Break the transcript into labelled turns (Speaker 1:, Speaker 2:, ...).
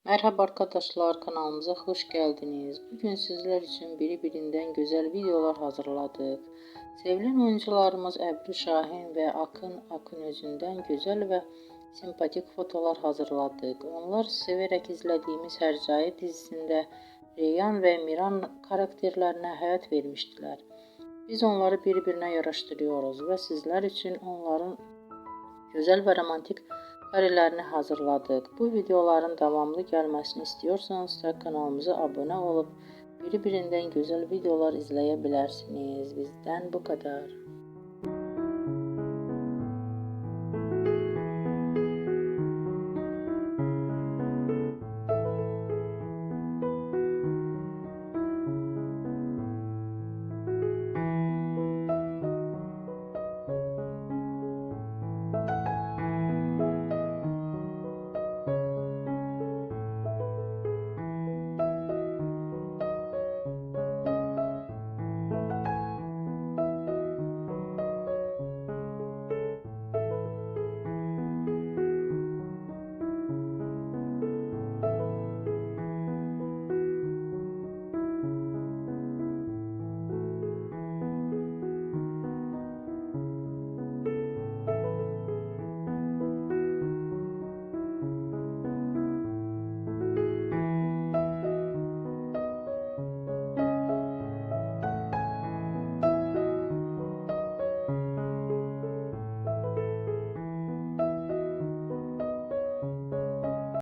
Speaker 1: Merhaba arkadaşlar, kanalımıza hoş geldiniz. Bugün sizler için birbirinden güzel videolar hazırladık. Sevilen oyuncularımız Ebru Şahin ve Akın Akınözü'nden güzel ve sempatik fotolar hazırladık. Onlar severek izlediğimiz Hercai dizisinde Reyhan ve Miran karakterlerine hayat vermiştiler. Biz onları birbirine yaraştırıyoruz ve sizler için onların güzel ve romantik karelerini hazırladık. Bu videoların devamlı gelmesini istiyorsanız da kanalımıza abone olup birbirinden güzel videolar izleyebilirsiniz. Bizden bu kadar.